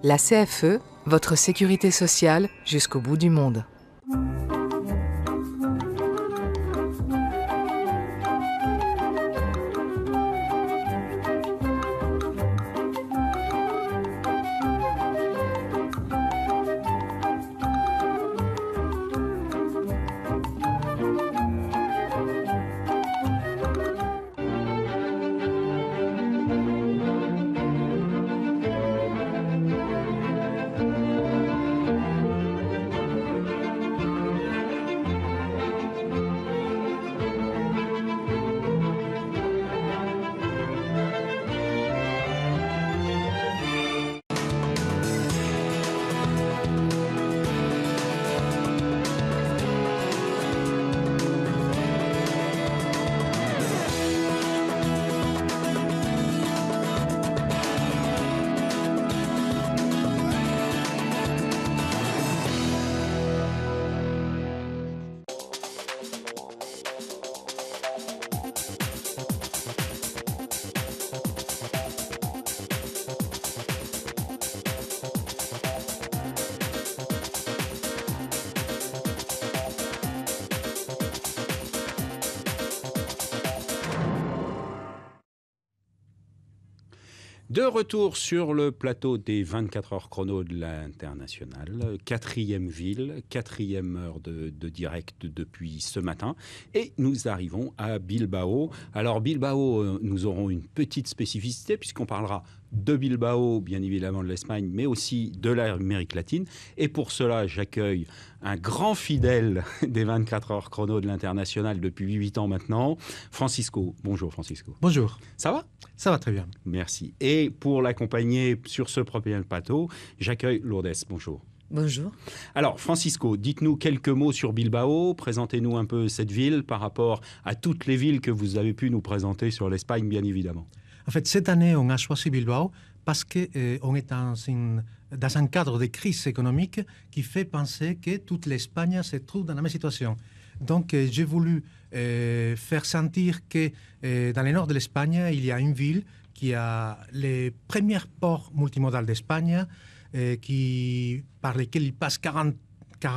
La CFE, votre sécurité sociale jusqu'au bout du monde. De retour sur le plateau des 24 heures chrono de l'International, quatrième ville, quatrième heure de direct depuis ce matin. Et nous arrivons à Bilbao. Alors Bilbao, nous aurons une petite spécificité puisqu'on parlera de Bilbao, bien évidemment de l'Espagne, mais aussi de l'Amérique latine. Et pour cela, j'accueille un grand fidèle des 24 heures chrono de l'International depuis 8 ans maintenant, Francisco. Bonjour Francisco. Bonjour. Ça va ? Ça va très bien. Merci. Et pour l'accompagner sur ce premier plateau, j'accueille Lourdes. Bonjour. Bonjour. Alors, Francisco, dites-nous quelques mots sur Bilbao. Présentez-nous un peu cette ville par rapport à toutes les villes que vous avez pu nous présenter sur l'Espagne, bien évidemment. En fait, cette année, on a choisi Bilbao parce qu'on est dans un cadre de crise économique qui fait penser que toute l'Espagne se trouve dans la même situation. Donc, j'ai voulu faire sentir que dans le nord de l'Espagne, il y a une ville qui a les premiers ports multimodaux d'Espagne, par lesquels il passe 40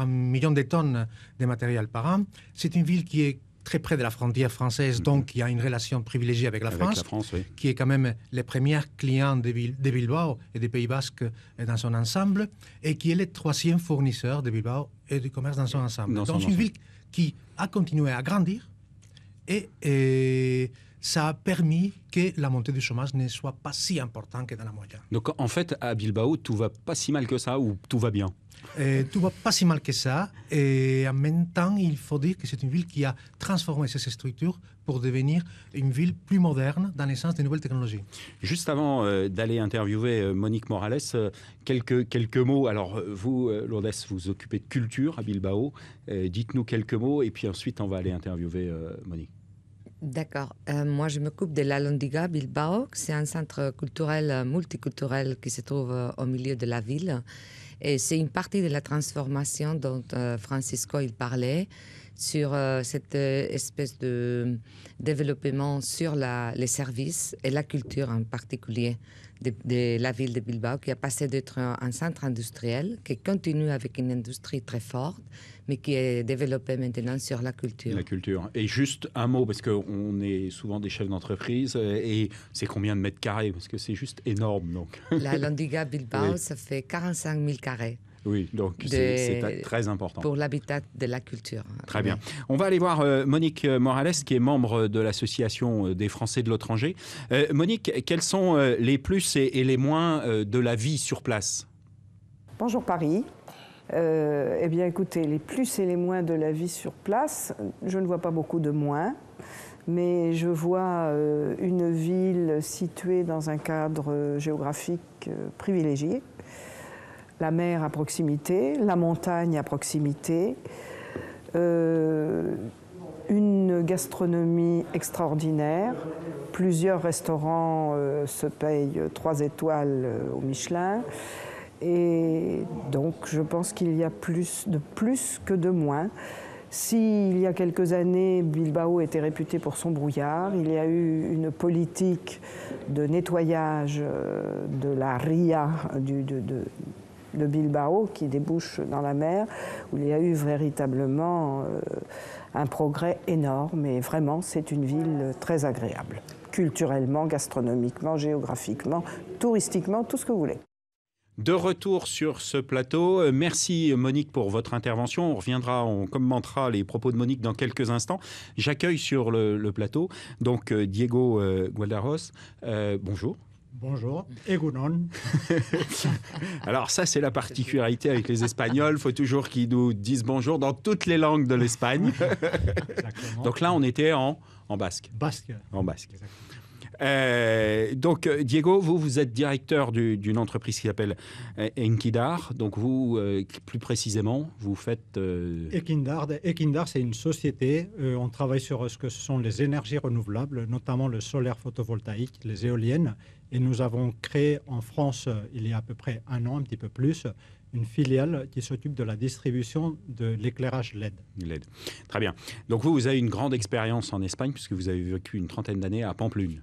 millions de tonnes de matériel par an. C'est une ville qui est très près de la frontière française, donc il y a une relation privilégiée avec la France, oui. Qui est quand même le premier client de Bilbao et des Pays Basques dans son ensemble, et qui est le troisième fournisseur de Bilbao et du commerce dans son ensemble. Donc c'est une ville qui a continué à grandir et ça a permis que la montée du chômage ne soit pas si importante que dans la moyenne. Donc en fait, à Bilbao, tout va pas si mal que ça ou tout va bien? Tout va pas si mal que ça. Et en même temps, il faut dire que c'est une ville qui a transformé ses structures pour devenir une ville plus moderne dans le sens des nouvelles technologies. Juste avant d'aller interviewer Monique Morales, quelques mots. Alors vous, Lourdes, vous occupez de culture à Bilbao. Dites-nous quelques mots et puis ensuite on va aller interviewer Monique. D'accord. Moi, je m'occupe de l'Alhóndiga Bilbao. C'est un centre culturel multiculturel qui se trouve au milieu de la ville. Et c'est une partie de la transformation dont Francisco il parlait, sur cette espèce de développement sur les services et la culture en particulier de la ville de Bilbao, qui a passé d'être un centre industriel, qui continue avec une industrie très forte, mais qui est développée maintenant sur la culture. La culture. Et juste un mot, parce qu'on est souvent des chefs d'entreprise, et c'est combien de mètres carrés? Parce que c'est juste énorme. Donc. L'Alhóndiga Bilbao, oui. Ça fait 45 000 carrés. Oui, donc c'est très important. Pour l'habitat de la culture. Très bien. On va aller voir Monique Morales, qui est membre de l'Association des Français de l'étranger. Monique, quels sont les plus et les moins de la vie sur place? Bonjour Paris. Eh bien écoutez, les plus et les moins de la vie sur place, je ne vois pas beaucoup de moins, mais je vois une ville située dans un cadre géographique privilégié. La mer à proximité, la montagne à proximité, une gastronomie extraordinaire. Plusieurs restaurants se payent 3 étoiles au Michelin. Et donc je pense qu'il y a plus que de moins. S'il y a quelques années, Bilbao était réputé pour son brouillard, il y a eu une politique de nettoyage de la ria de Bilbao qui débouche dans la mer, où il y a eu véritablement un progrès énorme. Et vraiment, c'est une ville très agréable, culturellement, gastronomiquement, géographiquement, touristiquement, tout ce que vous voulez. De retour sur ce plateau, merci Monique pour votre intervention. On reviendra, on commentera les propos de Monique dans quelques instants. J'accueille sur le plateau donc Diego Gualdarros. Bonjour. Bonjour, Egunon. Alors ça, c'est la particularité avec les Espagnols. Il faut toujours qu'ils nous disent bonjour dans toutes les langues de l'Espagne. Donc là, on était en basque. Basque. En basque. Exactement. Donc Diego, vous êtes directeur d'une entreprise qui s'appelle Equindar. Donc vous, plus précisément, vous faites... Equindar, c'est une société. On travaille sur ce que sont les énergies renouvelables, notamment le solaire photovoltaïque, les éoliennes. Et nous avons créé en France, il y a à peu près 1 an, un petit peu plus, une filiale qui s'occupe de la distribution de l'éclairage LED. LED. Très bien. Donc vous avez une grande expérience en Espagne puisque vous avez vécu une trentaine d'années à Pampelune.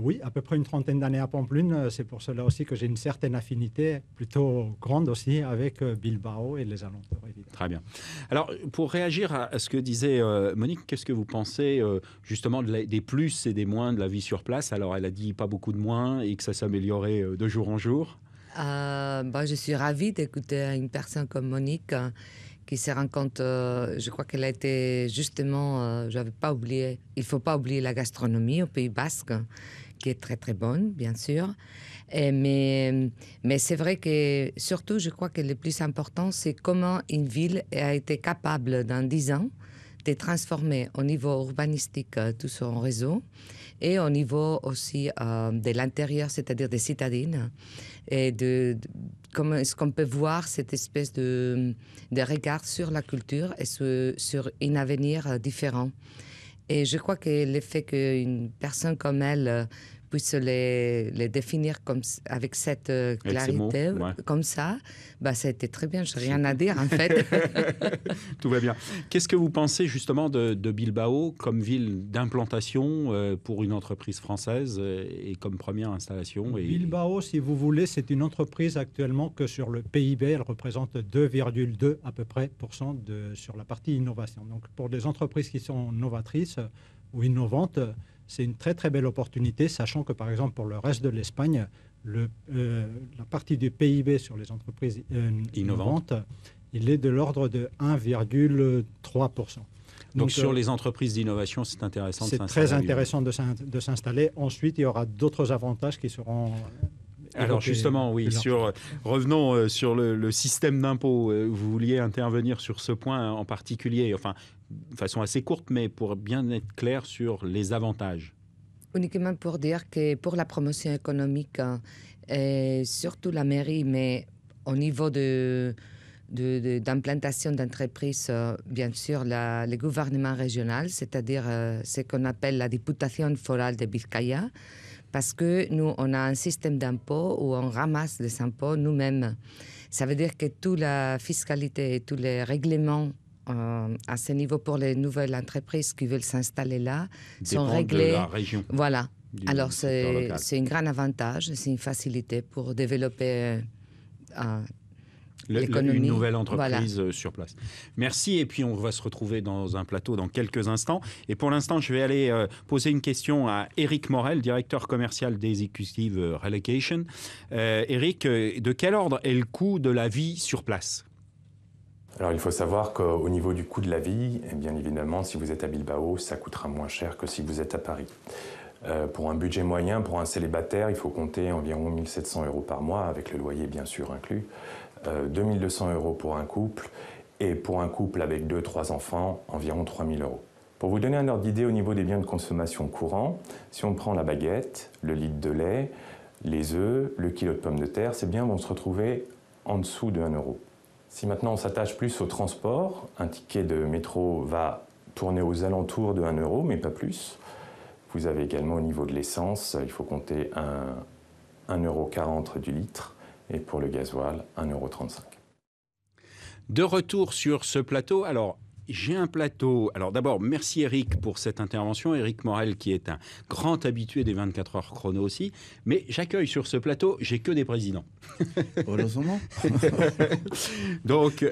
Oui, à peu près une trentaine d'années à Pampelune. C'est pour cela aussi que j'ai une certaine affinité, plutôt grande aussi, avec Bilbao et les alentours, évidemment. Très bien. Alors, pour réagir à ce que disait Monique, qu'est-ce que vous pensez justement des plus et des moins de la vie sur place? Alors, elle a dit pas beaucoup de moins et que ça s'améliorait de jour en jour. Je suis ravie d'écouter une personne comme Monique qui se rend compte, je crois qu'elle a été justement, j'avais pas oublié, il faut pas oublier la gastronomie au Pays Basque, qui est très très bonne, bien sûr. Mais c'est vrai que surtout, je crois que le plus important, c'est comment une ville a été capable, dans 10 ans, de transformer au niveau urbanistique tout son réseau et au niveau aussi de l'intérieur, c'est-à-dire des citadines, et comment est-ce qu'on peut voir cette espèce de regard sur la culture et sur un avenir différent. Et je crois que le fait qu'une personne comme elle puisse les définir avec cette clarité, mots, ouais. Comme ça, ça a été très bien. Je n'ai rien à dire, en fait. Tout va bien. Qu'est-ce que vous pensez justement de Bilbao comme ville d'implantation pour une entreprise française et comme première installation Bilbao, si vous voulez, c'est une entreprise actuellement que sur le PIB, elle représente 2,2 à peu près % sur la partie innovation. Donc pour des entreprises qui sont novatrices ou innovantes, c'est une très très belle opportunité, sachant que par exemple pour le reste de l'Espagne, la partie du PIB sur les entreprises innovantes, il est de l'ordre de 1,3%. Donc sur les entreprises d'innovation, c'est intéressant de s'installer. C'est très intéressant de s'installer. Ensuite, il y aura d'autres avantages qui seront... Alors justement, oui, revenons sur le système d'impôt. Vous vouliez intervenir sur ce point en particulier, enfin, de façon assez courte, mais pour bien être clair sur les avantages. Uniquement pour dire que pour la promotion économique, surtout la mairie, mais au niveau d'implantation d'entreprises, bien sûr, le gouvernement régional, c'est-à-dire ce qu'on appelle la Diputación Foral de Vizcaya, parce que nous, on a un système d'impôt où on ramasse les impôts nous-mêmes. Ça veut dire que toute la fiscalité et tous les règlements à ce niveau pour les nouvelles entreprises qui veulent s'installer là sont réglés. De la région. Voilà. Alors, c'est un grand avantage, c'est une facilité pour développer l'économie. Une nouvelle entreprise voilà. Sur place. Merci, et puis on va se retrouver dans un plateau dans quelques instants. Et pour l'instant, je vais aller poser une question à Éric Morel, directeur commercial d'Executive Relocation. Éric, de quel ordre est le coût de la vie sur place ? Alors il faut savoir qu'au niveau du coût de la vie, bien évidemment, si vous êtes à Bilbao, ça coûtera moins cher que si vous êtes à Paris. Pour un budget moyen, pour un célibataire, il faut compter environ 1 700 € par mois, avec le loyer bien sûr inclus. 2 200 € pour un couple, et pour un couple avec 2-3 enfants, environ 3 000 €. Pour vous donner un ordre d'idée au niveau des biens de consommation courants, si on prend la baguette, le litre de lait, les œufs, le kilo de pommes de terre, ces biens vont se retrouver en dessous de 1 €. Si maintenant on s'attache plus au transport, un ticket de métro va tourner aux alentours de 1 euro, mais pas plus. Vous avez également au niveau de l'essence, il faut compter 1,40 € du litre, et pour le gasoil, 1,35 €. De retour sur ce plateau, alors j'ai un plateau. Alors d'abord, merci Eric pour cette intervention. Eric Morel qui est un grand habitué des 24 heures chrono aussi. Mais j'accueille sur ce plateau, j'ai que des présidents. Heureusement. Donc,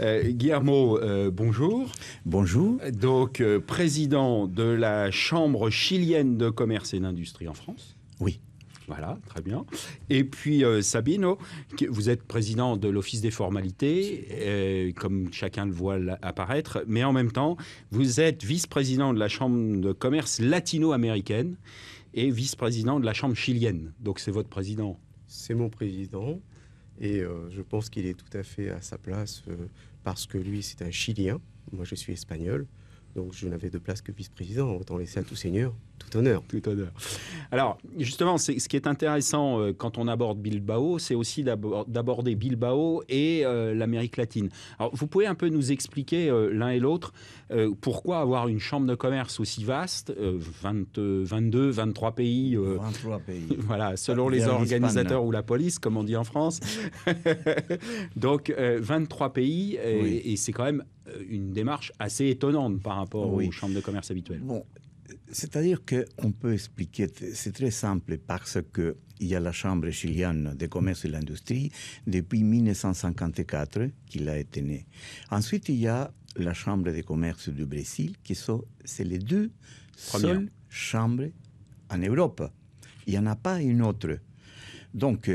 Guillermo, bonjour. Bonjour. Donc, président de la Chambre chilienne de commerce et d'industrie en France. Oui. Voilà, très bien. Et puis Sabino, vous êtes président de l'Office des formalités, comme chacun le voit apparaître, mais en même temps, vous êtes vice-président de la Chambre de commerce latino-américaine et vice-président de la Chambre chilienne. Donc c'est votre président. C'est mon président et je pense qu'il est tout à fait à sa place parce que lui, c'est un Chilien. Moi, je suis espagnol. Donc, je n'avais de place que vice-président. Autant laisser à tout seigneur, tout honneur. Tout honneur. Alors, justement, ce qui est intéressant quand on aborde Bilbao, c'est aussi d'aborder Bilbao et l'Amérique latine. Alors, vous pouvez un peu nous expliquer l'un et l'autre pourquoi avoir une chambre de commerce aussi vaste, 22, 23 pays. 23 pays. Voilà, selon les organisateurs ou la police, comme on dit en France. Donc, 23 pays, oui. Et c'est quand même une démarche assez étonnante par rapport oui. aux chambres de commerce habituelles. Bon, c'est-à-dire qu'on peut expliquer, c'est très simple, parce qu'il y a la Chambre chilienne de commerce et de l'industrie depuis 1954 qu'il a été né. Ensuite, il y a la Chambre de commerce du Brésil, c'est les deux seules chambres en Europe. Il n'y en a pas une autre. Donc,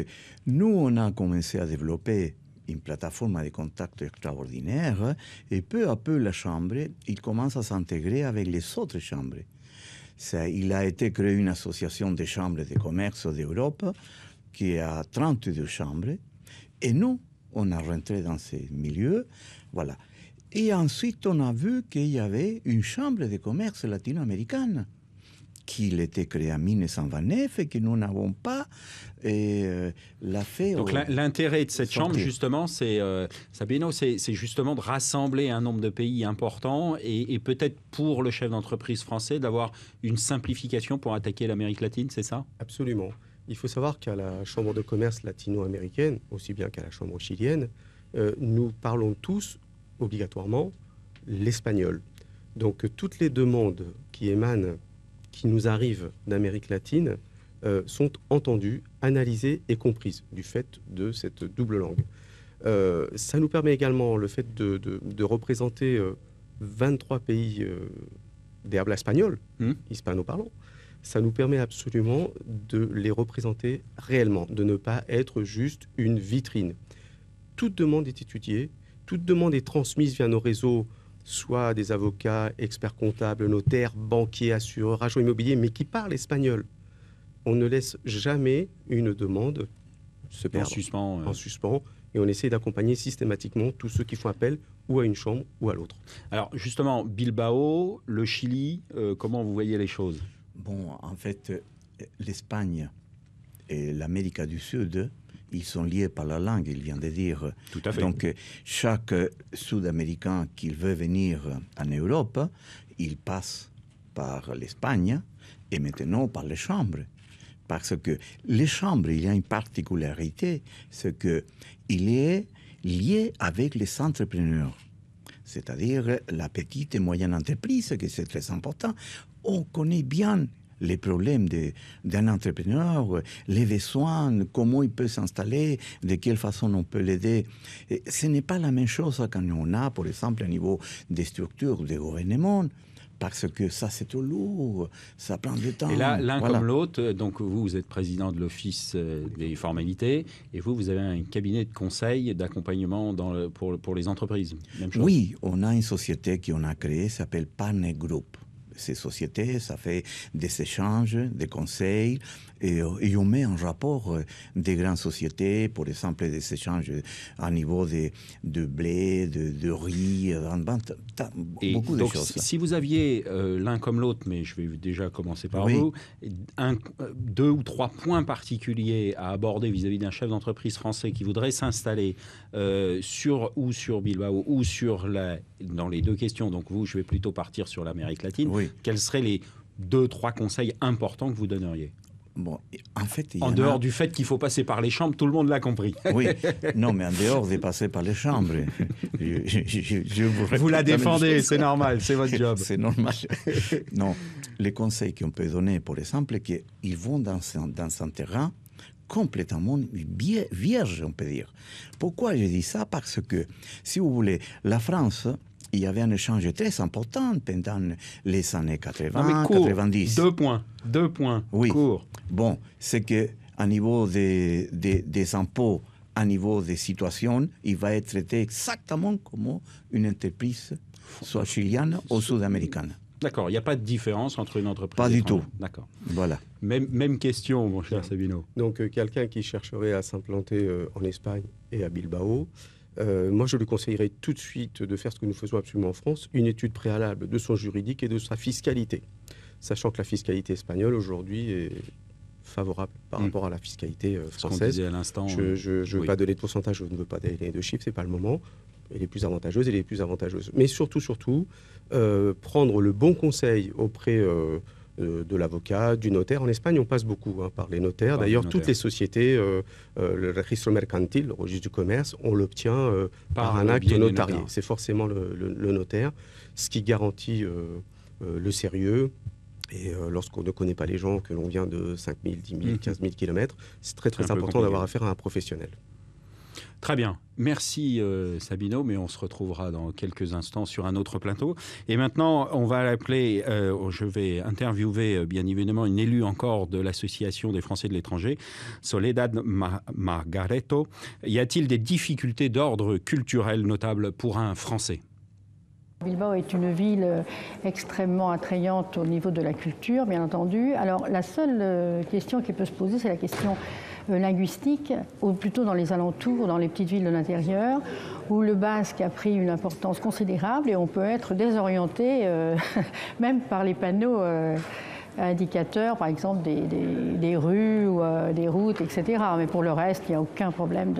nous, on a commencé à développer une plateforme de contact extraordinaire et peu à peu, la Chambre, il commence à s'intégrer avec les autres chambres. Il a été créé une association des chambres de commerce d'Europe qui a 32 chambres et nous, on a rentré dans ces milieux. Voilà. Et ensuite, on a vu qu'il y avait une chambre de commerce latino-américaine qui était créée en 1929 et que nous n'avons pas l'a fait. Donc l'intérêt de cette chambre, justement, c'est Sabino, c'est justement de rassembler un nombre de pays importants et peut-être pour le chef d'entreprise français d'avoir une simplification pour attaquer l'Amérique latine, c'est ça? Absolument. Il faut savoir qu'à la Chambre de commerce latino-américaine, aussi bien qu'à la Chambre chilienne, nous parlons tous obligatoirement l'espagnol. Donc toutes les demandes qui nous arrivent d'Amérique latine sont entendues, analysées et comprises du fait de cette double langue. Ça nous permet également le fait de représenter 23 pays des habla espagnol, hispano-parlants. Ça nous permet absolument de les représenter réellement, de ne pas être juste une vitrine. Toute demande est étudiée, toute demande est transmise via nos réseaux, soit des avocats, experts comptables, notaires, banquiers, assureurs, agents immobiliers, mais qui parlent espagnol. On ne laisse jamais une demande se perdre en suspens, et on essaie d'accompagner systématiquement tous ceux qui font appel ou à une chambre ou à l'autre. Alors justement, Bilbao, le Chili, comment vous voyez les choses? Bon, en fait, l'Espagne et l'Amérique du Sud, ils sont liés par la langue, il vient de dire. Tout à fait. Donc, chaque Sud-Américain qui veut venir en Europe, il passe par l'Espagne et maintenant par les chambres. Parce que les chambres, il y a une particularité, c'est qu'il est lié avec les entrepreneurs, c'est-à-dire la petite et moyenne entreprise, que c'est très important. On connaît bien les problèmes d'un entrepreneur, les besoins, comment il peut s'installer, de quelle façon on peut l'aider. Et ce n'est pas la même chose quand on a, par exemple, au niveau des structures de gouvernement, parce que ça, c'est trop lourd, ça prend du temps. Et là, l'un comme l'autre, donc vous êtes président de l'Office des formalités, et vous avez un cabinet de conseil, d'accompagnement pour les entreprises. Même chose. Oui, on a une société qu'on a créée, ça s'appelle Partner Group. Ces sociétés, ça fait des échanges, des conseils, Et on met en rapport des grandes sociétés, par exemple des échanges à niveau de blé, de riz, beaucoup de choses. Si vous aviez l'un comme l'autre, mais je vais déjà commencer par Oui. vous, 2 ou 3 points particuliers à aborder vis-à-vis d'un chef d'entreprise français qui voudrait s'installer sur Bilbao ou dans les deux questions, donc je vais plutôt partir sur l'Amérique latine, Oui. quels seraient les 2-3 conseils importants que vous donneriez? Bon, en fait, en dehors du fait qu'il faut passer par les chambres, tout le monde l'a compris. Oui, non, mais en dehors de passer par les chambres. Vous la défendez, c'est normal, c'est votre job. C'est normal. Non, les conseils qu'on peut donner, par exemple, qu'ils vont dans un terrain complètement vierge, on peut dire. Pourquoi je dis ça? Parce que, si vous voulez, la France... Il y avait un échange très important pendant les années 80, 90. 2 points. Oui. Court. Bon, c'est qu'à niveau des impôts, à niveau des situations, il va être traité exactement comme une entreprise, soit chilienne ou sud-américaine. D'accord, il n'y a pas de différence entre une entreprise Pas du tout. D'accord. Voilà. Même question, mon cher Sabino. Donc, quelqu'un qui chercherait à s'implanter en Espagne et à Bilbao, moi, je lui conseillerais tout de suite de faire ce que nous faisons absolument en France, une étude préalable de son juridique et de sa fiscalité. Sachant que la fiscalité espagnole, aujourd'hui, est favorable par rapport à la fiscalité française. Ce qu'on disait à l'instant. Je ne veux pas donner de pourcentage, je ne veux pas donner de chiffres, ce n'est pas le moment. Elle est plus avantageuse, elle est plus avantageuse. Mais surtout, prendre le bon conseil auprès de l'avocat, du notaire. En Espagne, on passe beaucoup par les notaires. D'ailleurs, toutes les sociétés, le registro mercantil, le registre du commerce, on l'obtient par un acte notarié. C'est forcément le notaire, ce qui garantit le sérieux. Et lorsqu'on ne connaît pas les gens, que l'on vient de 5 000, 10 000, 15 000 kilomètres, c'est très important d'avoir affaire à un professionnel. Très bien. Merci Sabino, mais on se retrouvera dans quelques instants sur un autre plateau. Et maintenant, on va l'appeler, je vais interviewer bien évidemment une élue encore de l'Association des Français de l'étranger, Soledad Margareto. Y a-t-il des difficultés d'ordre culturel notables pour un Français ? Bilbao est une ville extrêmement attrayante au niveau de la culture, bien entendu. Alors la seule question qui peut se poser, c'est la question linguistique, ou plutôt dans les alentours, dans les petites villes de l'intérieur, où le basque a pris une importance considérable et on peut être désorienté, même par les panneaux indicateurs, par exemple des rues ou des routes, etc. Mais pour le reste, il n'y a aucun problème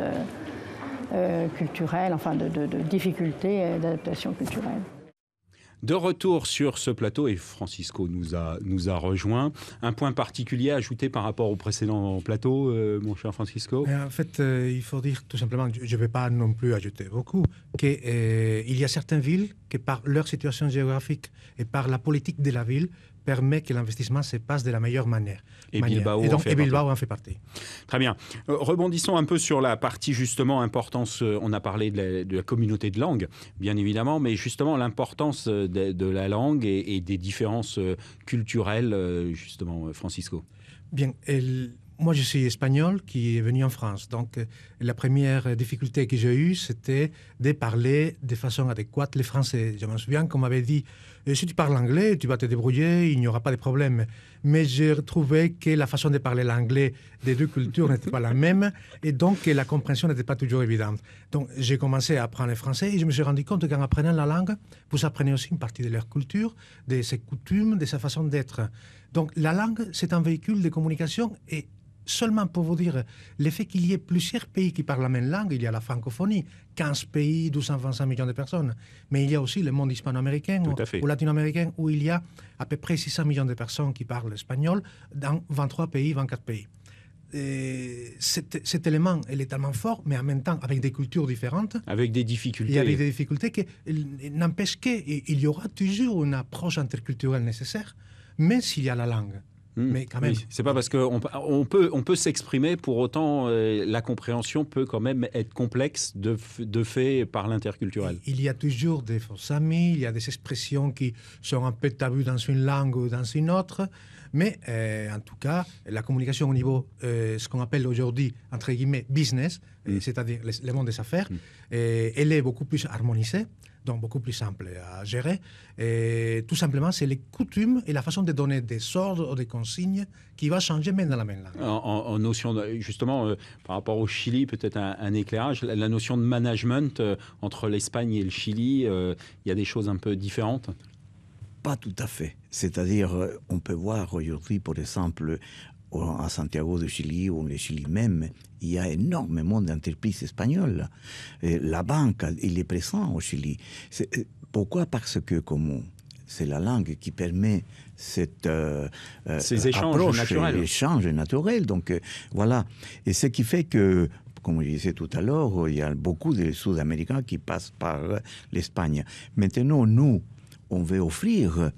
culturel, enfin de difficulté d'adaptation culturelle. De retour sur ce plateau, et Francisco nous a rejoint. Un point particulier à ajouter par rapport au précédent plateau, mon cher Francisco? En fait, il faut dire tout simplement, je ne vais pas non plus ajouter beaucoup, qu'il y a certaines villes qui, par leur situation géographique et par la politique de la ville, permet que l'investissement se passe de la meilleure manière. Et Bilbao en fait partie. Très bien. Rebondissons un peu sur la partie, justement, importance, on a parlé de la communauté de langue, bien évidemment, mais justement l'importance de la langue et des différences culturelles, justement, Francisco. Bien, moi je suis espagnol qui est venu en France, donc la première difficulté que j'ai eue, c'était de parler de façon adéquate le français. Je me souviens qu'on m'avait dit, si tu parles anglais, tu vas te débrouiller, il n'y aura pas de problème. Mais j'ai trouvé que la façon de parler l'anglais des deux cultures n'était pas la même, et donc la compréhension n'était pas toujours évidente. Donc j'ai commencé à apprendre le français, et je me suis rendu compte qu'en apprenant la langue, vous apprenez aussi une partie de leur culture, de ses coutumes, de sa façon d'être. Donc la langue, c'est un véhicule de communication, et seulement pour vous dire, le fait qu'il y ait plusieurs pays qui parlent la même langue, il y a la francophonie, 15 pays, 225 millions de personnes, mais il y a aussi le monde hispano-américain ou latino-américain, où il y a à peu près 600 millions de personnes qui parlent espagnol dans 23 pays, 24 pays. Cet élément, il est tellement fort, mais en même temps, avec des cultures différentes. Avec des difficultés. Et avec des difficultés qui n'empêchent qu'il y aura toujours une approche interculturelle nécessaire, même s'il y a la langue. Mais quand même. Oui, c'est pas parce qu'on peut s'exprimer, pour autant la compréhension peut quand même être complexe de fait par l'interculturel. Il y a toujours des faux amis, il y a des expressions qui sont un peu tabues dans une langue ou dans une autre, Mais en tout cas, la communication au niveau, ce qu'on appelle aujourd'hui, entre guillemets, business, c'est-à-dire le monde des affaires, elle est beaucoup plus harmonisée, donc beaucoup plus simple à gérer. Et tout simplement, c'est les coutumes et la façon de donner des ordres ou des consignes qui va changer même dans la même langue. En notion justement, par rapport au Chili, peut-être un éclairage, la notion de management entre l'Espagne et le Chili, il y a des choses un peu différentes? Pas tout à fait. C'est-à-dire, on peut voir aujourd'hui, par exemple, à Santiago de Chili ou le Chili même, il y a énormément d'entreprises espagnoles. Et la banque, il est présent au Chili. Pourquoi? Parce que comme c'est la langue qui permet cette ces échanges approche, naturels. Échanges naturels. Donc voilà. Et ce qui fait que, comme je disais tout à l'heure, il y a beaucoup de Sud-Américains qui passent par l'Espagne. Maintenant, nous, on veut offrir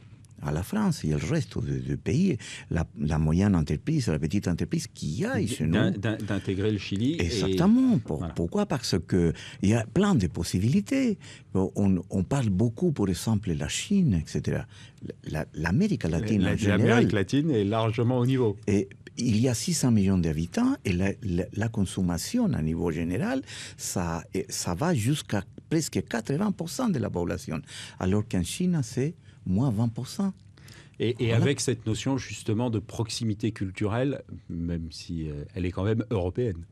à la France et au reste du pays la moyenne entreprise, la petite entreprise qu'il y a chez nous. D'intégrer le Chili. Exactement. Voilà. Pourquoi? Parce qu'il y a plein de possibilités. On parle beaucoup, par exemple, la Chine, etc. L'Amérique latine en général. L'Amérique latine est largement au niveau. Et il y a 600 millions d'habitants et la consommation à niveau général, ça va jusqu'à presque 80% de la population. Alors qu'en Chine, c'est moins 20%. Et Voilà. avec cette notion justement de proximité culturelle, même si elle est quand même européenne.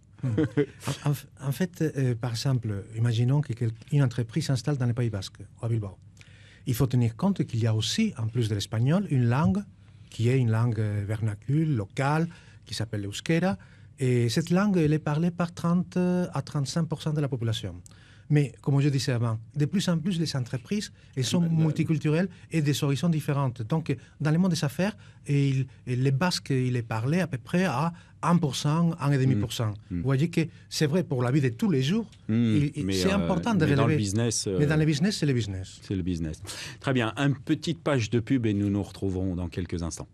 En fait, par exemple, imaginons qu'une entreprise s'installe dans le Pays Basque, à Bilbao. Il faut tenir compte qu'il y a aussi, en plus de l'espagnol, une langue qui est une langue vernacule, locale, qui s'appelle l'euskera. Et cette langue, elle est parlée par 30 à 35% de la population. Mais, comme je disais avant, de plus en plus, les entreprises elles sont multiculturelles et des horizons différentes. Donc, dans le monde des affaires, le basque, il est parlé à peu près à 1%, 1,5%. Vous voyez que c'est vrai pour la vie de tous les jours. C'est important de relever. Dans le business, mais dans le business, c'est le business. C'est le business. Très bien. Une petite page de pub et nous nous retrouverons dans quelques instants.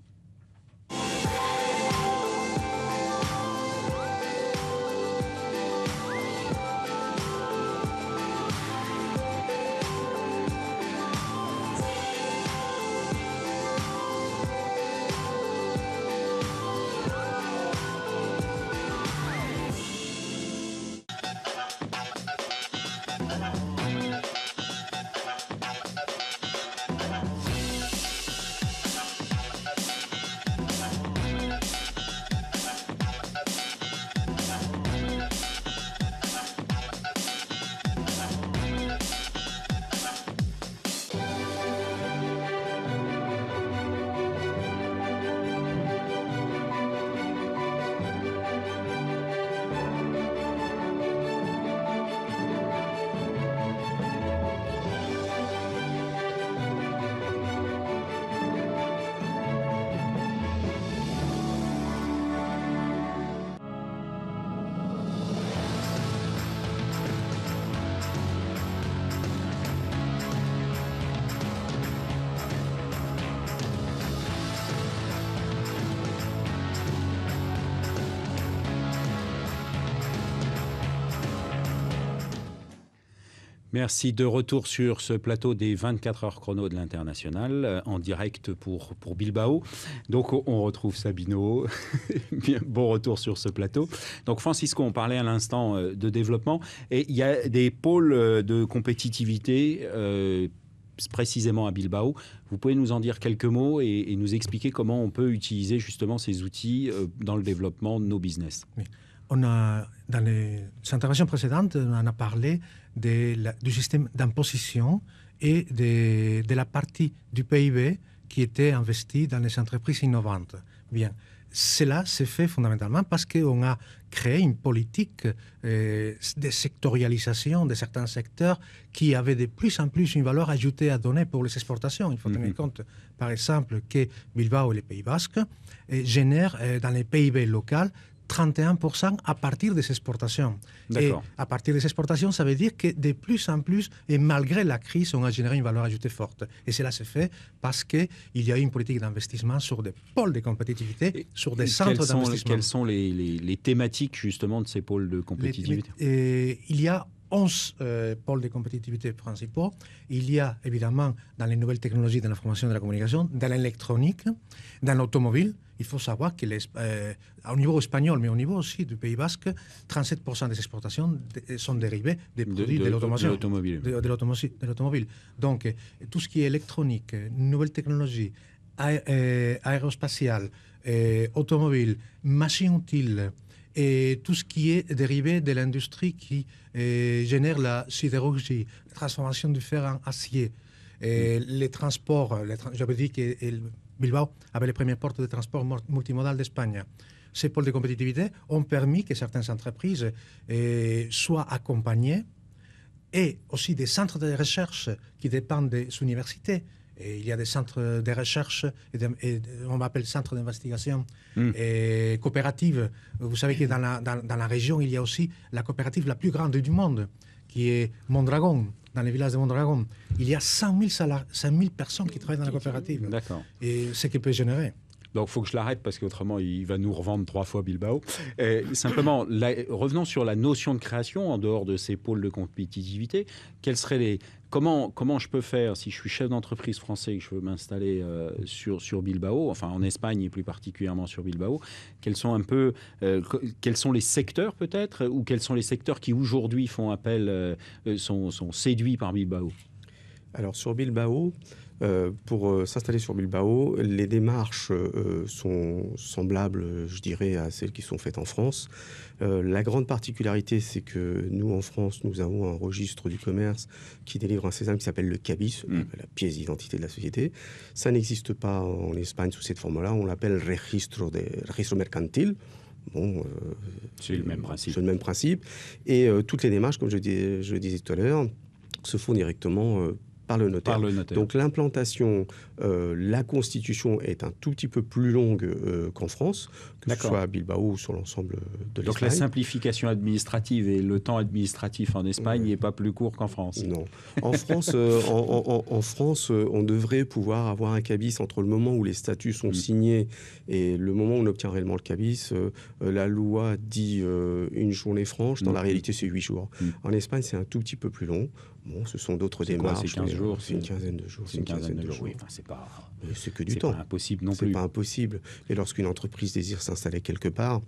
Merci, de retour sur ce plateau des 24 heures chrono de l'International, en direct pour Bilbao. Donc on retrouve Sabino, bien, bon retour sur ce plateau. Donc Francisco, on parlait à l'instant de développement, et il y a des pôles de compétitivité précisément à Bilbao. Vous pouvez nous en dire quelques mots et nous expliquer comment on peut utiliser justement ces outils dans le développement de nos business. Oui. Dans les interventions précédentes, on a parlé du système d'imposition et de la partie du PIB qui était investie dans les entreprises innovantes. Bien, cela s'est fait fondamentalement parce qu'on a créé une politique de sectorialisation de certains secteurs qui avaient de plus en plus une valeur ajoutée à donner pour les exportations. Il faut tenir compte, par exemple, que Bilbao et les Pays Basques génèrent dans les PIB local 31% à partir des exportations. Et à partir des exportations, ça veut dire que de plus en plus, et malgré la crise, on a généré une valeur ajoutée forte. Et cela s'est fait parce qu'il y a eu une politique d'investissement sur des pôles de compétitivité, sur des centres d'investissement. Quelles sont les thématiques justement de ces pôles de compétitivité? Il y a 11 pôles de compétitivité principaux. Il y a évidemment dans les nouvelles technologies de l'information et de la communication, dans l'électronique, dans l'automobile. Il faut savoir qu'au niveau espagnol, mais au niveau aussi du Pays Basque, 37% des exportations sont dérivées des produits de l'automobile. De l'automobile. Donc, tout ce qui est électronique, nouvelles technologies, aérospatiale, automobile, machines utiles, et tout ce qui est dérivé de l'industrie qui génère la sidérurgie, la transformation du fer en acier, les transports. J'avais dit que Bilbao avait les premières portes de transport multimodal d'Espagne. Ces pôles de compétitivité ont permis que certaines entreprises soient accompagnées, et aussi des centres de recherche qui dépendent des universités. Et il y a des centres de recherche, on appelle centres d'investigation coopérative. Vous savez que dans la région, il y a aussi la coopérative la plus grande du monde, qui est Mondragon, dans les villages de Mondragon. Il y a 100 000 personnes qui travaillent dans la coopérative. D'accord. Et ce qu'il peut générer. Donc, il faut que je l'arrête parce qu'autrement, il va nous revendre 3 fois Bilbao. Simplement, revenons sur la notion de création en dehors de ces pôles de compétitivité. Quels seraient comment je peux faire si je suis chef d'entreprise français et que je veux m'installer sur Bilbao, enfin en Espagne et plus particulièrement sur Bilbao, quels sont les secteurs peut-être, ou quels sont les secteurs qui aujourd'hui font appel, sont séduits par Bilbao? Alors sur Bilbao, pour s'installer sur Bilbao, les démarches sont semblables, je dirais, à celles qui sont faites en France. La grande particularité, c'est que nous, en France, nous avons un registre du commerce qui délivre un sésame qui s'appelle le CABIS, la pièce d'identité de la société. Ça n'existe pas en Espagne sous cette forme-là. On l'appelle registro mercantil. Bon, c'est le même principe. C'est le même principe. Et toutes les démarches, comme je disais tout à l'heure, se font directement par le notaire. Donc l'implantation, la constitution est un tout petit peu plus longue qu'en France, que ce soit à Bilbao ou sur l'ensemble de l'Espagne. Donc la simplification administrative et le temps administratif en Espagne n'est pas plus court qu'en France. Non. En France, en France, on devrait pouvoir avoir un cabis entre le moment où les statuts sont signés et le moment où on obtient réellement le cabis. La loi dit une journée franche, dans la réalité c'est 8 jours. En Espagne, c'est un tout petit peu plus long. Bon, ce sont d'autres démarches. C'est 15 jours. C'est une quinzaine de jours. C'est une quinzaine de jours. Oui, enfin, c'est que du temps. C'est pas impossible non plus. C'est pas impossible. Et lorsqu'une entreprise désire s'installer quelque part,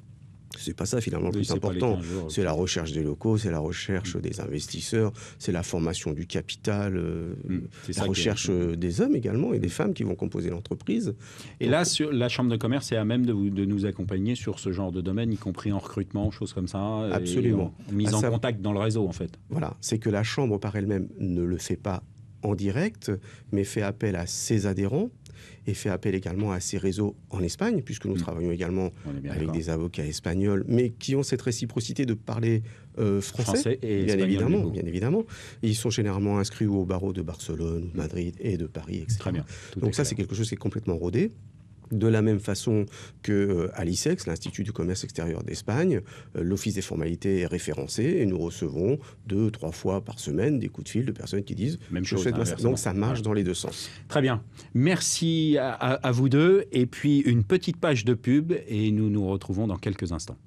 c'est pas ça finalement le plus important. C'est la recherche des locaux, c'est la recherche des investisseurs, c'est la formation du capital, la recherche des hommes également et des femmes qui vont composer l'entreprise. Et donc, là, la Chambre de commerce est à même de nous accompagner sur ce genre de domaine, y compris en recrutement, choses comme ça. Absolument. Mise en contact dans le réseau, en fait. Voilà, c'est que la Chambre par elle-même ne le fait pas en direct, mais fait appel à ses adhérents et fait appel également à ses réseaux en Espagne, puisque nous travaillons également avec des avocats espagnols, mais qui ont cette réciprocité de parler français et bien évidemment. Et ils sont généralement inscrits au barreau de Barcelone, de Madrid et de Paris, etc. Très bien. Donc ça, c'est quelque chose qui est complètement rodé. De la même façon qu'à l'ICEX, l'Institut du commerce extérieur d'Espagne, l'Office des formalités est référencé et nous recevons 2-3 fois par semaine des coups de fil de personnes qui disent même chose. Donc ça marche dans les deux sens. Très bien. Merci à vous deux. Et puis une petite page de pub et nous nous retrouvons dans quelques instants.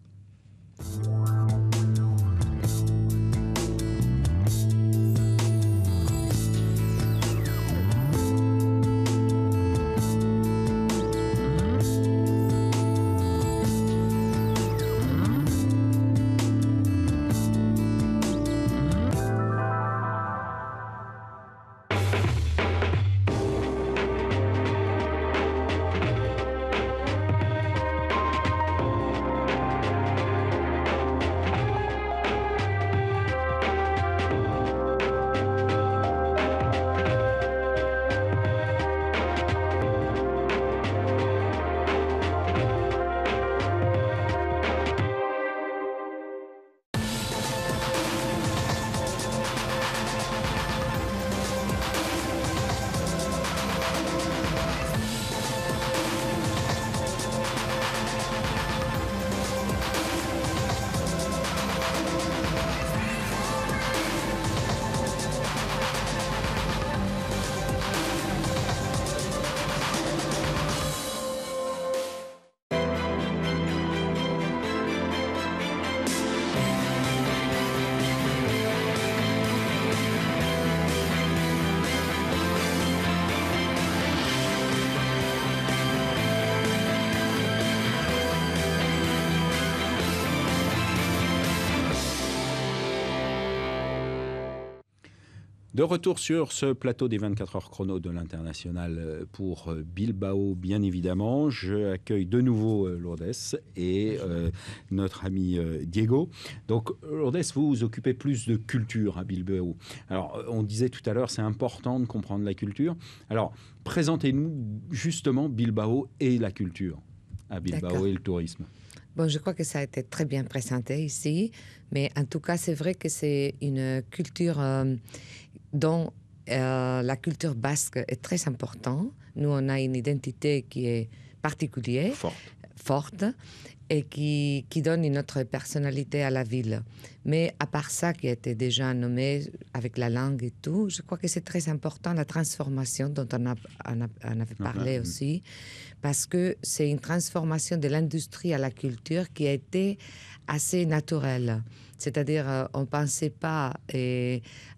De retour sur ce plateau des 24 heures chrono de l'International pour Bilbao, bien évidemment. Je accueille de nouveau Lourdes et notre ami Diego. Donc, Lourdes, vous vous occupez plus de culture à Bilbao. Alors, on disait tout à l'heure, c'est important de comprendre la culture. Alors, présentez-nous justement Bilbao et la culture à Bilbao et le tourisme. Bon, je crois que ça a été très bien présenté ici, mais en tout cas, c'est vrai que c'est une culture dont la culture basque est très importante. Nous, on a une identité qui est particulière, forte et qui donne une autre personnalité à la ville. Mais à part ça, qui a été déjà nommé avec la langue et tout, je crois que c'est très important la transformation dont on avait parlé aussi, parce que c'est une transformation de l'industrie à la culture qui a été assez naturelle. C'est-à-dire, on ne pensait pas,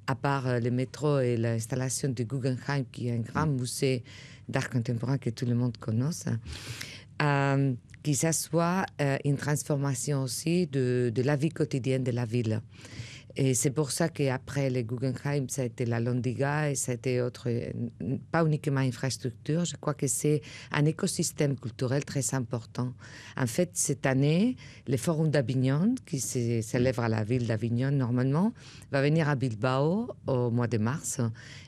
à part le métro et l'installation du Guggenheim, qui est un grand musée d'art contemporain que tout le monde connaisse, que ça soit une transformation aussi de la vie quotidienne de la ville. Et c'est pour ça qu'après le Guggenheim, ça a été la Londinga et ça a été pas uniquement infrastructure. Je crois que c'est un écosystème culturel très important. En fait, cette année, le Forum d'Avignon, qui se célèbre à la ville d'Avignon normalement, va venir à Bilbao au mois de mars.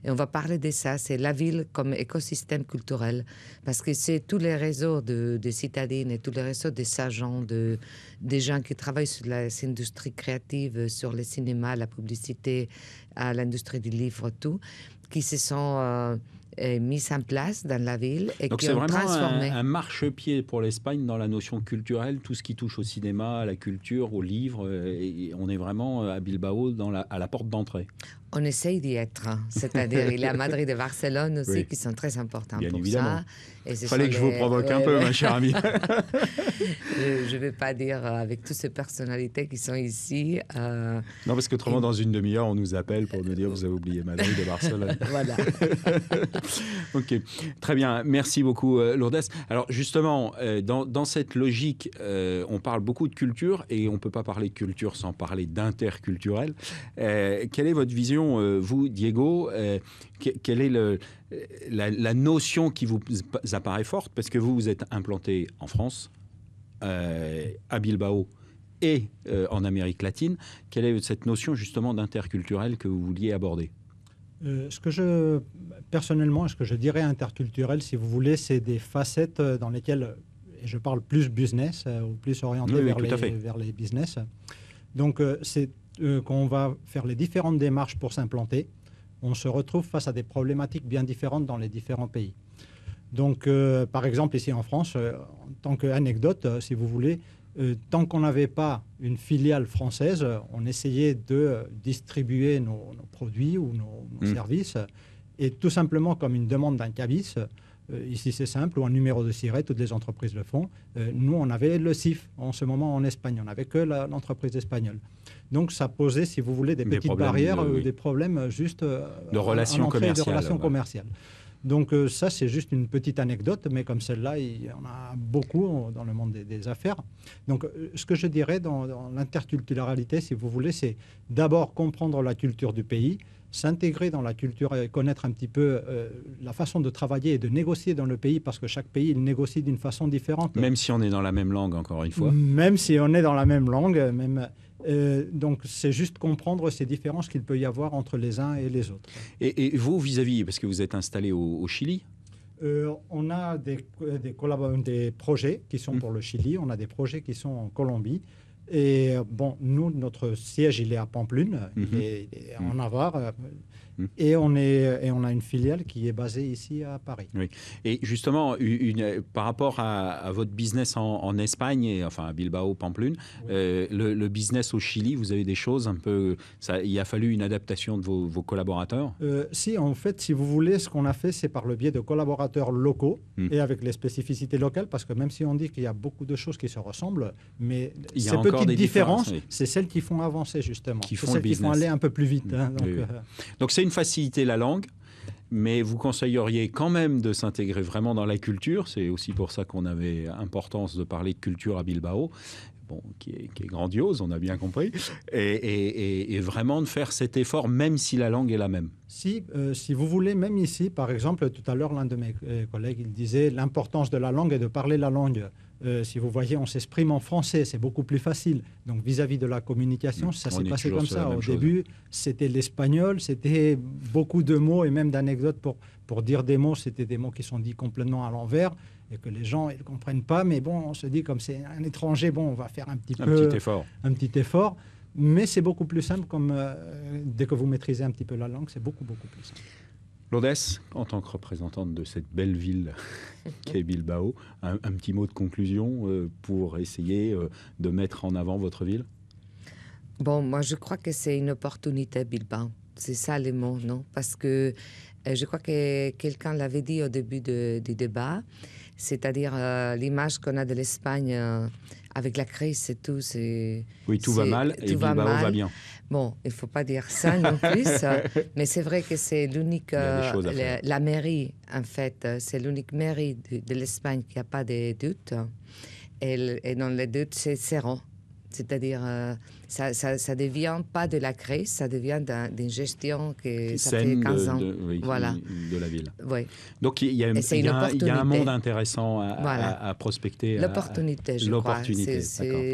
Et on va parler de ça. C'est la ville comme écosystème culturel. Parce que c'est tous les réseaux de citadines et tous les réseaux des agents, des gens qui travaillent sur l'industrie créative, sur le cinéma, la publicité, à l'industrie du livre, tout, qui se sont mis en place dans la ville et donc qui ont transformé. Donc c'est vraiment un marchepied pour l'Espagne dans la notion culturelle, tout ce qui touche au cinéma, à la culture, au livre. Et on est vraiment à Bilbao à la porte d'entrée. On essaye d'y être, c'est-à-dire il y a Madrid et Barcelone aussi qui sont très importants bien pour évidemment. ça. Il fallait que je vous provoque un peu, ma chère amie. Je ne vais pas dire avec toutes ces personnalités qui sont ici. Non, parce qu'autrement, dans une demi-heure, on nous appelle pour nous dire vous avez oublié Madrid et Barcelone. Voilà. Ok, très bien. Merci beaucoup, Lourdes. Alors justement, dans cette logique, on parle beaucoup de culture et on ne peut pas parler de culture sans parler d'interculturel. Quelle est votre vision, vous, Diego, quelle est la notion qui vous apparaît forte? Parce que vous êtes implanté en France, à Bilbao et en Amérique latine. Quelle est cette notion justement d'interculturel que vous vouliez aborder? Personnellement, ce que je dirais interculturel, si vous voulez, c'est des facettes dans lesquelles, et je parle plus business, ou plus orienté vers les business. Donc, c'est quand on va faire les différentes démarches pour s'implanter, on se retrouve face à des problématiques bien différentes dans les différents pays. Donc, par exemple, ici en France, en tant qu'anecdote, si vous voulez, tant qu'on n'avait pas une filiale française, on essayait de distribuer nos produits ou nos services, et tout simplement comme une demande d'un cabis, ici c'est simple, ou un numéro de siret, toutes les entreprises le font. Nous, on avait le CIF en ce moment en Espagne, on n'avait que l'entreprise espagnole. Donc ça posait, si vous voulez, des petites barrières, des problèmes juste de relations commerciales. Donc ça, c'est juste une petite anecdote, mais comme celle-là, il y en a beaucoup dans le monde des affaires. Donc ce que je dirais dans l'interculturalité, si vous voulez, c'est d'abord comprendre la culture du pays, s'intégrer dans la culture et connaître un petit peu la façon de travailler et de négocier dans le pays, parce que chaque pays, il négocie d'une façon différente. Même si on est dans la même langue, encore une fois. Même si on est dans la même langue, donc c'est juste comprendre ces différences qu'il peut y avoir entre les uns et les autres. Et vous, vis-à-vis, parce que vous êtes installé au Chili, on a des projets qui sont pour le Chili, on a des projets qui sont en Colombie. Et bon, nous, notre siège, il est à Pamplune, il est en Navarre, et on a une filiale qui est basée ici à Paris. Oui. Et justement, par rapport à votre business en Espagne, et, enfin à Bilbao, Pamplune, le business au Chili, vous avez des choses un peu... il a fallu une adaptation de vos collaborateurs? Si, en fait, si vous voulez, ce qu'on a fait, c'est par le biais de collaborateurs locaux et avec les spécificités locales, parce que même si on dit qu'il y a beaucoup de choses qui se ressemblent, mais ces petites différences, c'est celles qui font avancer, justement. Qui font aller un peu plus vite. Hein, donc c'est une facilité, la langue, mais vous conseilleriez quand même de s'intégrer vraiment dans la culture. C'est aussi pour ça qu'on avait importance de parler de culture à Bilbao, qui est grandiose, on a bien compris, et vraiment de faire cet effort, même si la langue est la même. Si vous voulez, même ici, par exemple, tout à l'heure, l'un de mes collègues, il disait l'importance de la langue et de parler la langue. Si vous voyez, on s'exprime en français, c'est beaucoup plus facile. Donc, vis-à-vis de la communication, ça s'est passé comme ça. Au début, c'était l'espagnol, c'était beaucoup de mots et même d'anecdotes pour dire des mots. C'était des mots qui sont dits complètement à l'envers et que les gens ne comprennent pas. Mais bon, on se dit, comme c'est un étranger, bon, on va faire un petit effort. Mais c'est beaucoup plus simple. Dès que vous maîtrisez un petit peu la langue, c'est beaucoup plus simple. Lourdes, en tant que représentante de cette belle ville qu'est Bilbao, un petit mot de conclusion pour essayer de mettre en avant votre ville? Bon, moi, je crois que c'est une opportunité, Bilbao. C'est ça le mot, non? Parce que je crois que quelqu'un l'avait dit au début du débat, c'est-à-dire l'image qu'on a de l'Espagne avec la crise et tout. Oui, tout va mal et Bilbao va bien. Bon, il ne faut pas dire ça non plus, mais c'est vrai que c'est l'unique... la mairie, en fait, c'est l'unique mairie de l'Espagne qui n'a pas de doute. Et dans les doutes, c'est zéro. C'est-à-dire, ça devient pas de la crise, ça devient d'une gestion que ça fait 15 ans. De la ville. Oui. Donc, il y a un monde intéressant à prospecter. L'opportunité, je crois.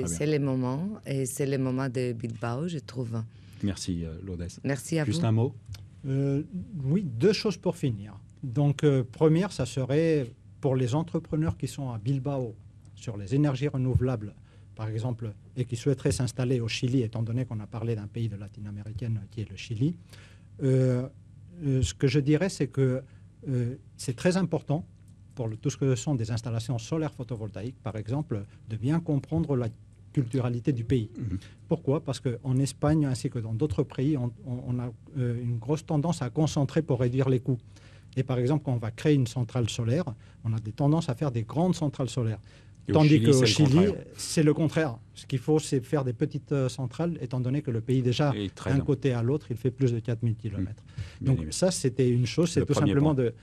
C'est le moment, et c'est le moment de Bilbao, je trouve. Merci, Lourdes. Merci à vous. Juste un mot? Oui, deux choses pour finir. Donc, première, ça serait pour les entrepreneurs qui sont à Bilbao sur les énergies renouvelables, par exemple, et qui souhaiteraient s'installer au Chili, étant donné qu'on a parlé d'un pays de latino-américaine qui est le Chili. Ce que je dirais, c'est que c'est très important pour tout ce que sont des installations solaires photovoltaïques, par exemple, de bien comprendre la culturalité du pays. Pourquoi? Parce qu'en Espagne, ainsi que dans d'autres pays, on a une grosse tendance à concentrer pour réduire les coûts. Et par exemple, quand on va créer une centrale solaire, on a des tendances à faire des grandes centrales solaires. Tandis qu'au Chili, c'est le contraire. Ce qu'il faut, c'est faire des petites centrales, étant donné que le pays, déjà, d'un côté à l'autre, il fait plus de 4000 km. Donc ça, c'était une chose, c'est tout simplement de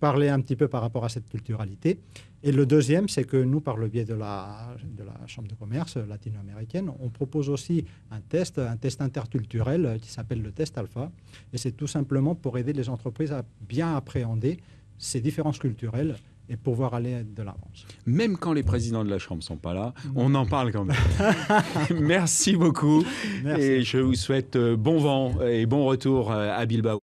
parler un petit peu par rapport à cette culturalité. Et le deuxième, c'est que nous, par le biais de la Chambre de commerce latino-américaine, on propose aussi un test interculturel qui s'appelle le test Alpha. Et c'est tout simplement pour aider les entreprises à bien appréhender ces différences culturelles et pouvoir aller de l'avance. Même quand les présidents de la Chambre ne sont pas là, on en parle quand même. Merci beaucoup. Merci. Et je vous souhaite bon vent et bon retour à Bilbao.